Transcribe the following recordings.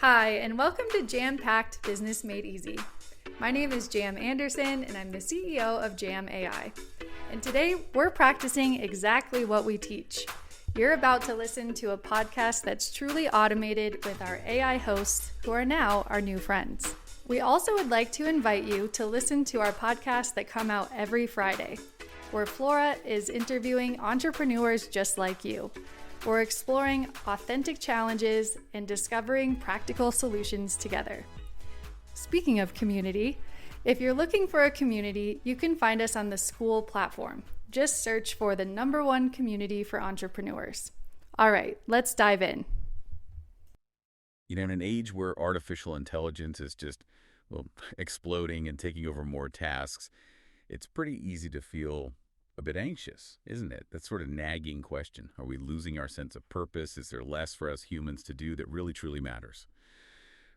Hi, and welcome to Jam-Packed Business Made Easy. My name is Jam Anderson, and I'm the CEO of Jam AI. And today, we're practicing exactly what we teach. You're about to listen to a podcast that's truly automated with our AI hosts, who are now our new friends. We also would like to invite you to listen to our podcasts that come out every Friday, where Flora is interviewing entrepreneurs just like you. We're exploring authentic challenges and discovering practical solutions together. Speaking of community, if you're looking for a community, you can find us on the School platform. Just search for the #1 community for entrepreneurs. All right, let's dive in. You know, in an age where artificial intelligence is just, exploding and taking over more tasks, it's pretty easy to feel a bit anxious, isn't it? That sort of nagging question. Are we losing our sense of purpose? Is there less for us humans to do that really, truly matters?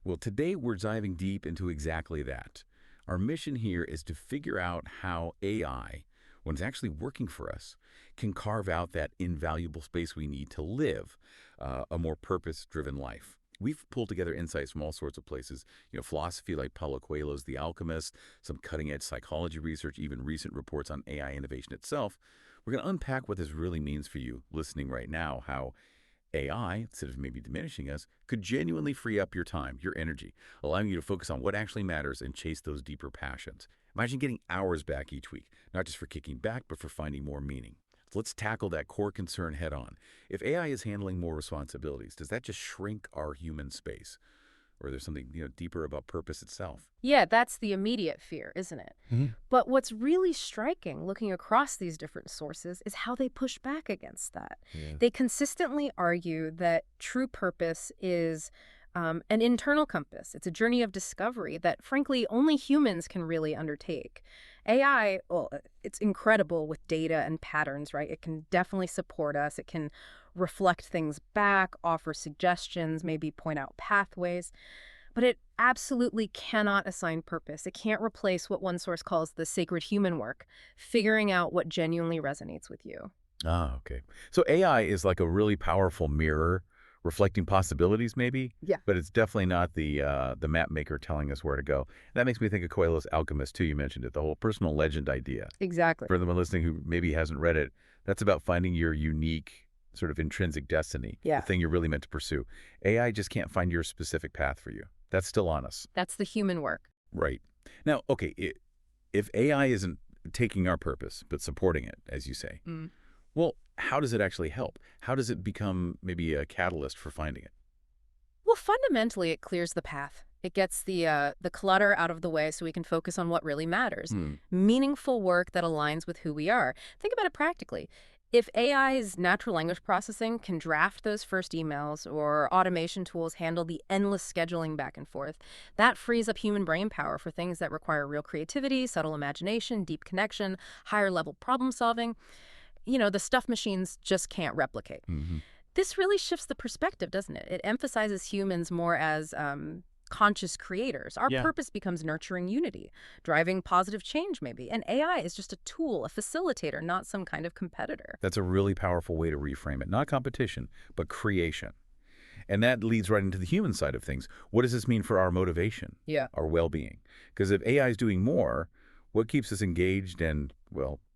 Well, today we're diving deep into exactly that. Our mission here is to figure out how AI, when it's actually working for us, can carve out that invaluable space we need to live a more purpose-driven life. We've pulled together insights from all sorts of places, philosophy like Paulo Coelho's The Alchemist, some cutting-edge psychology research, even recent reports on AI innovation itself. We're going to unpack what this really means for you listening right now, how AI, instead of maybe diminishing us, could genuinely free up your time, your energy, allowing you to focus on what actually matters and chase those deeper passions. Imagine getting hours back each week, not just for kicking back, but for finding more meaning. So let's tackle that core concern head on. If AI is handling more responsibilities, does that just shrink our human space? Or there's something deeper about purpose itself? Yeah, that's the immediate fear, isn't it? Mm-hmm. But what's really striking, looking across these different sources, is how they push back against that. Yeah. They consistently argue that true purpose is an internal compass. It's a journey of discovery that, frankly, only humans can really undertake. AI, well, it's incredible with data and patterns, right? It can definitely support us. It can reflect things back, offer suggestions, maybe point out pathways. But it absolutely cannot assign purpose. It can't replace what one source calls the sacred human work, figuring out what genuinely resonates with you. Ah, okay. So AI is like a really powerful mirror, reflecting possibilities maybe? Yeah. But it's definitely not the map maker telling us where to go. That makes me think of Coelho's Alchemist too. You mentioned it, the whole personal legend idea. Exactly. For anyone listening who maybe hasn't read it, that's about finding your unique sort of intrinsic destiny, Yeah. the thing you're really meant to pursue. AI just can't find your specific path for you. That's still on us. That's the human work. Right. Now, okay, if AI isn't taking our purpose, but supporting it, as you say, well, how does it actually help? How does it become maybe a catalyst for finding it? Well, fundamentally, it clears the path. It gets the clutter out of the way so we can focus on what really matters. Meaningful work that aligns with who we are. Think about it practically. If AI's natural language processing can draft those first emails or automation tools handle the endless scheduling back and forth, that frees up human brain power for things that require real creativity, subtle imagination, deep connection, higher level problem solving. The stuff machines just can't replicate. This really shifts the perspective, doesn't it? It emphasizes humans more as conscious creators. Our purpose becomes nurturing unity, driving positive change maybe. And AI is just a tool, a facilitator, not some kind of competitor. That's a really powerful way to reframe it. Not competition, but creation. And that leads right into the human side of things. What does this mean for our motivation, our well-being? Because if AI is doing more, what keeps us engaged and,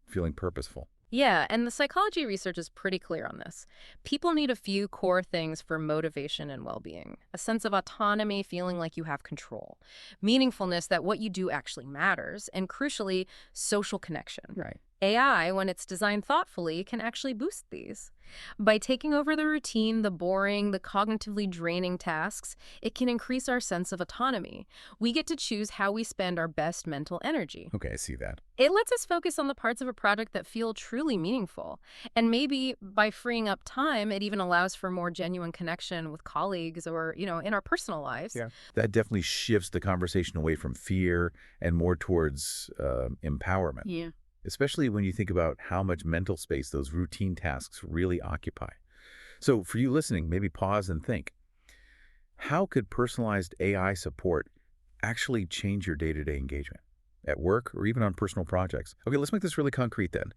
feeling purposeful? Yeah, and the psychology research is pretty clear on this. People need a few core things for motivation and well-being. A sense of autonomy, feeling like you have control. Meaningfulness, that what you do actually matters. And crucially, social connection. Right. AI, when it's designed thoughtfully, can actually boost these. By taking over the routine, the boring, the cognitively draining tasks, it can increase our sense of autonomy. We get to choose how we spend our best mental energy. Okay, I see that. It lets us focus on the parts of a project that feel truly meaningful. And maybe by freeing up time, it even allows for more genuine connection with colleagues or, in our personal lives. Yeah. That definitely shifts the conversation away from fear and more towards empowerment. Yeah. Especially when you think about how much mental space those routine tasks really occupy. So for you listening, maybe pause and think, how could personalized AI support actually change your day-to-day engagement at work or even on personal projects? Okay, let's make this really concrete then.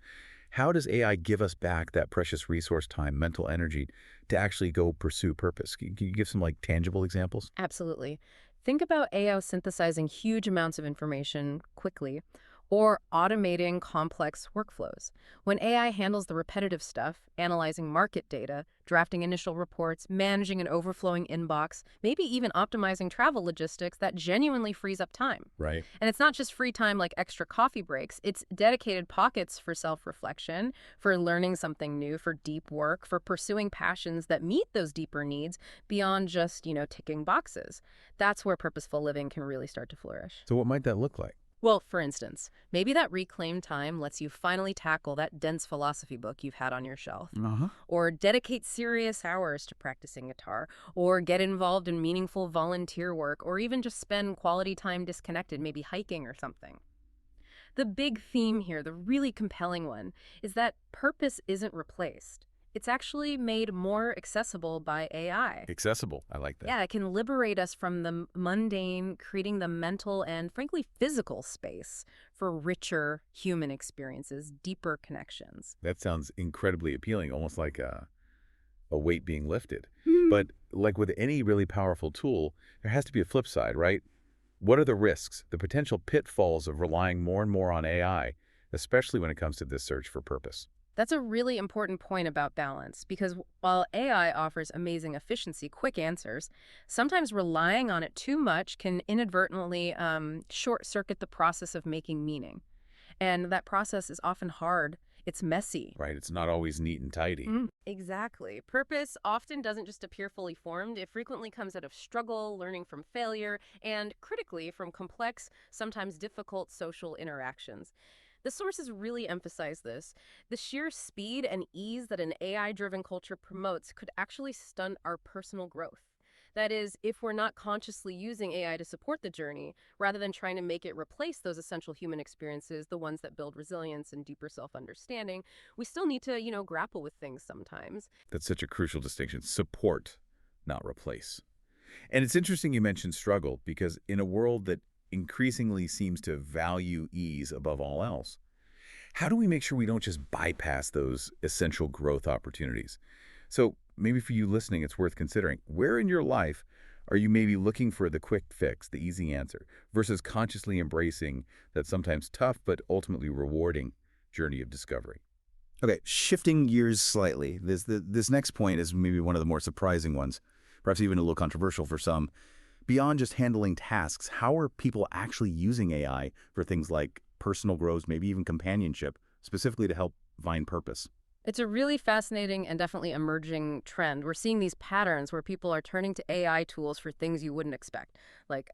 How does AI give us back that precious resource time, mental energy, to actually go pursue purpose? Can you give some like tangible examples? Absolutely. Think about AI synthesizing huge amounts of information quickly or automating complex workflows. When AI handles the repetitive stuff, analyzing market data, drafting initial reports, managing an overflowing inbox, maybe even optimizing travel logistics, that genuinely frees up time. Right. And it's not just free time like extra coffee breaks, it's dedicated pockets for self-reflection, for learning something new, for deep work, for pursuing passions that meet those deeper needs beyond just, ticking boxes. That's where purposeful living can really start to flourish. So what might that look like? Well, for instance, maybe that reclaimed time lets you finally tackle that dense philosophy book you've had on your shelf, Uh-huh. or dedicate serious hours to practicing guitar, or get involved in meaningful volunteer work, or even just spend quality time disconnected, maybe hiking or something. The big theme here, the really compelling one, is that purpose isn't replaced. It's actually made more accessible by AI. Accessible. I like that. Yeah, it can liberate us from the mundane, creating the mental and, frankly, physical space for richer human experiences, deeper connections. That sounds incredibly appealing, almost like a weight being lifted. Hmm. But like with any really powerful tool, there has to be a flip side, right? What are the risks, the potential pitfalls of relying more and more on AI, especially when it comes to this search for purpose? That's a really important point about balance, because while AI offers amazing efficiency, quick answers, sometimes relying on it too much can inadvertently short-circuit the process of making meaning. And that process is often hard. It's messy. Right? It's not always neat and tidy. Exactly. Purpose often doesn't just appear fully formed. It frequently comes out of struggle, learning from failure, and critically from complex, sometimes difficult social interactions. The sources really emphasize this. The sheer speed and ease that an AI-driven culture promotes could actually stunt our personal growth. That is, if we're not consciously using AI to support the journey, rather than trying to make it replace those essential human experiences, the ones that build resilience and deeper self-understanding, we still need to, grapple with things sometimes. That's such a crucial distinction. Support, not replace. And it's interesting you mentioned struggle, because in a world that increasingly seems to value ease above all else, how do we make sure we don't just bypass those essential growth opportunities? So maybe for you listening, it's worth considering. Where in your life are you maybe looking for the quick fix, the easy answer, versus consciously embracing that sometimes tough but ultimately rewarding journey of discovery? Okay, shifting gears slightly, this next point is maybe one of the more surprising ones, perhaps even a little controversial for some. Beyond just handling tasks, how are people actually using AI for things like personal growth, maybe even companionship, specifically to help find purpose? It's a really fascinating and definitely emerging trend. We're seeing these patterns where people are turning to AI tools for things you wouldn't expect, like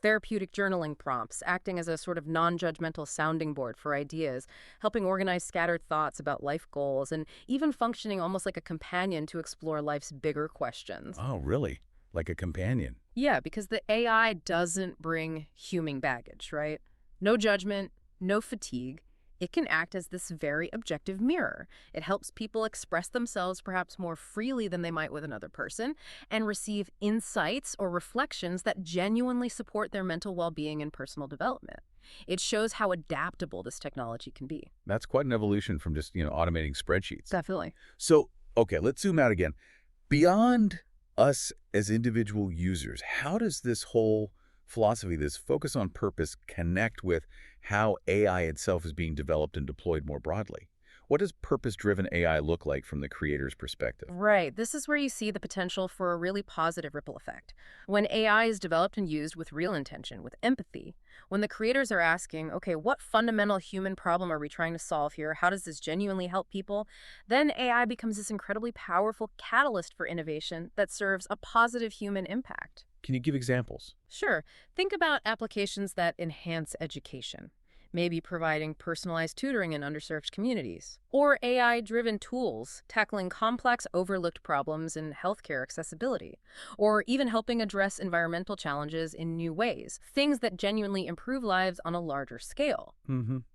therapeutic journaling prompts, acting as a sort of non-judgmental sounding board for ideas, helping organize scattered thoughts about life goals, and even functioning almost like a companion to explore life's bigger questions. Oh, really? Like a companion? Yeah, because the AI doesn't bring human baggage, right? No judgment, no fatigue. It can act as this very objective mirror. It helps people express themselves perhaps more freely than they might with another person and receive insights or reflections that genuinely support their mental well-being and personal development. It shows how adaptable this technology can be. That's quite an evolution from just, automating spreadsheets. Definitely. So, okay, let's zoom out again. Beyond us as individual users, how does this whole philosophy, this focus on purpose, connect with how AI itself is being developed and deployed more broadly? What does purpose-driven AI look like from the creator's perspective? Right. This is where you see the potential for a really positive ripple effect. When AI is developed and used with real intention, with empathy, when the creators are asking, okay, what fundamental human problem are we trying to solve here? How does this genuinely help people? Then AI becomes this incredibly powerful catalyst for innovation that serves a positive human impact. Can you give examples? Sure. Think about applications that enhance education. Maybe providing personalized tutoring in underserved communities, or AI-driven tools tackling complex, overlooked problems in healthcare accessibility, or even helping address environmental challenges in new ways, things that genuinely improve lives on a larger scale.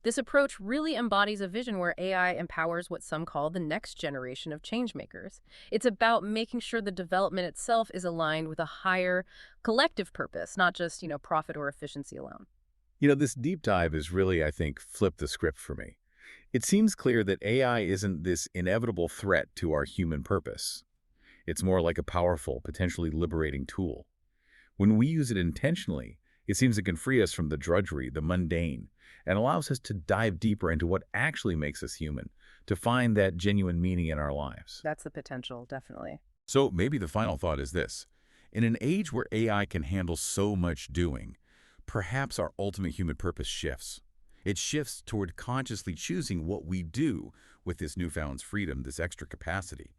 This approach really embodies a vision where AI empowers what some call the next generation of changemakers. It's about making sure the development itself is aligned with a higher collective purpose, not just, profit or efficiency alone. This deep dive has really, I think, flipped the script for me. It seems clear that AI isn't this inevitable threat to our human purpose. It's more like a powerful, potentially liberating tool. When we use it intentionally, it seems it can free us from the drudgery, the mundane, and allows us to dive deeper into what actually makes us human, to find that genuine meaning in our lives. That's the potential, definitely. So maybe the final thought is this. In an age where AI can handle so much doing, perhaps our ultimate human purpose shifts. It shifts toward consciously choosing what we do with this newfound freedom, this extra capacity.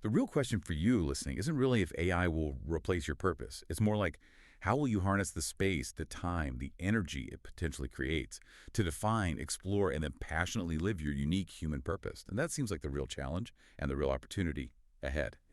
The real question for you listening isn't really if AI will replace your purpose. It's more like, how will you harness the space, the time, the energy it potentially creates to define, explore, and then passionately live your unique human purpose? And that seems like the real challenge and the real opportunity ahead.